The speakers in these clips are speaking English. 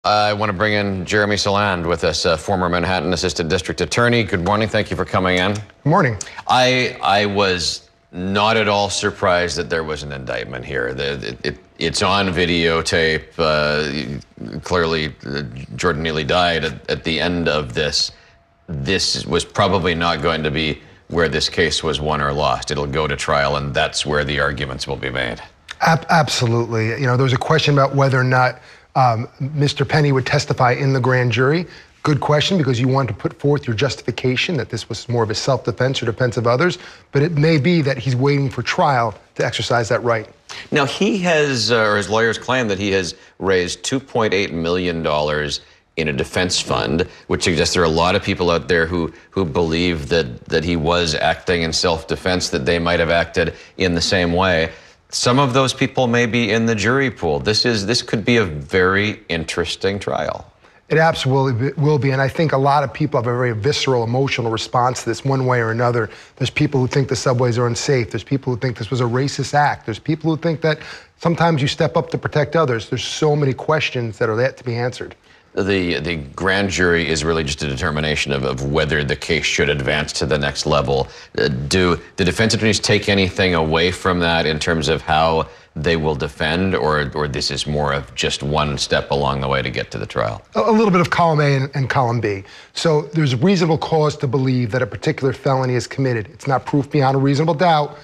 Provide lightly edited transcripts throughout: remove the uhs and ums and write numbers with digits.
I want to bring in Jeremy Saland with us, former Manhattan Assistant District Attorney. Good morning. Thank you for coming in. Good morning. I was not at all surprised that there was an indictment here. It's on videotape. Clearly, Jordan Neely died at the end of this. This was probably not going to be where this case was won or lost. It'll go to trial, and that's where the arguments will be made. Absolutely. You know, there was a question about whether or not Mr. Penny would testify in the grand jury. Good question, because you want to put forth your justification that this was more of a self-defense or defense of others, but it may be that he's waiting for trial to exercise that right. Now, he has, or his lawyers claim that he has raised $2.8 million in a defense fund, which suggests there are a lot of people out there who believe that he was acting in self-defense, that they might have acted in the same way. Some of those people may be in the jury pool. This could be a very interesting trial. It absolutely will be, and I think a lot of people have a very visceral, emotional response to this one way or another. There's people who think the subways are unsafe. There's people who think this was a racist act. There's people who think that sometimes you step up to protect others. There's so many questions that are yet to be answered. The grand jury is really just a determination of whether the case should advance to the next level. Do the defense attorneys take anything away from that in terms of how they will defend, or this is more of just one step along the way to get to the trial? A little bit of column A and column B. So there's reasonable cause to believe that a particular felony is committed. It's not proof beyond a reasonable doubt.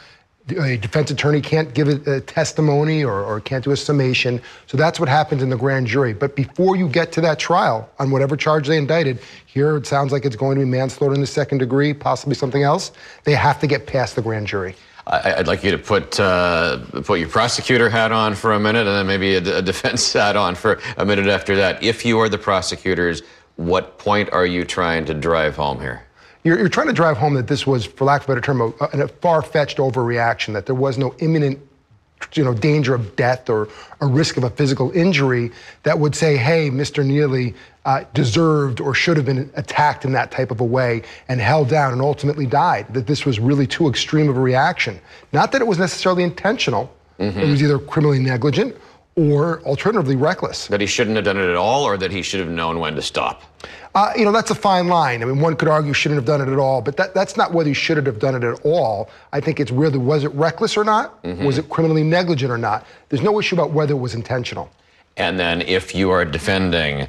A defense attorney can't give a testimony or can't do a summation. So that's what happens in the grand jury. But before you get to that trial on whatever charge they indicted, here it sounds like it's going to be manslaughter in the second degree, possibly something else. They have to get past the grand jury. I'd like you to put your prosecutor hat on for a minute, and then maybe a defense hat on for a minute after that. If you are the prosecutors, what point are you trying to drive home here? You're trying to drive home that this was, for lack of a better term, a far-fetched overreaction, that there was no imminent danger of death or a risk of a physical injury that would say, hey, Mr. Neely deserved or should have been attacked in that type of a way and held down and ultimately died, that this was really too extreme of a reaction. Not that it was necessarily intentional. It was either criminally negligent or alternatively reckless. That he shouldn't have done it at all, or that he should have known when to stop? That's a fine line. I mean, one could argue shouldn't have done it at all, but that's not whether he should have done it at all. I think it's really, was it reckless or not? Was it criminally negligent or not? There's no issue about whether it was intentional. And then if you are defending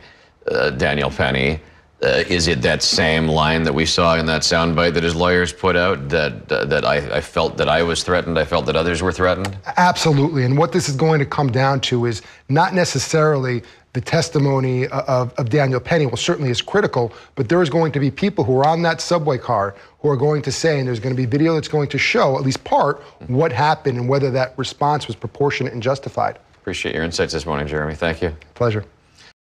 Daniel Penny, is it that same line that we saw in that soundbite that his lawyers put out, that I felt that I was threatened, I felt that others were threatened? Absolutely. And what this is going to come down to is not necessarily the testimony of Daniel Penny. Well, certainly is critical, but there is going to be people who are on that subway car who are going to say, and there's going to be video that's going to show, at least part, what happened and whether that response was proportionate and justified. Appreciate your insights this morning, Jeremy. Thank you. Pleasure.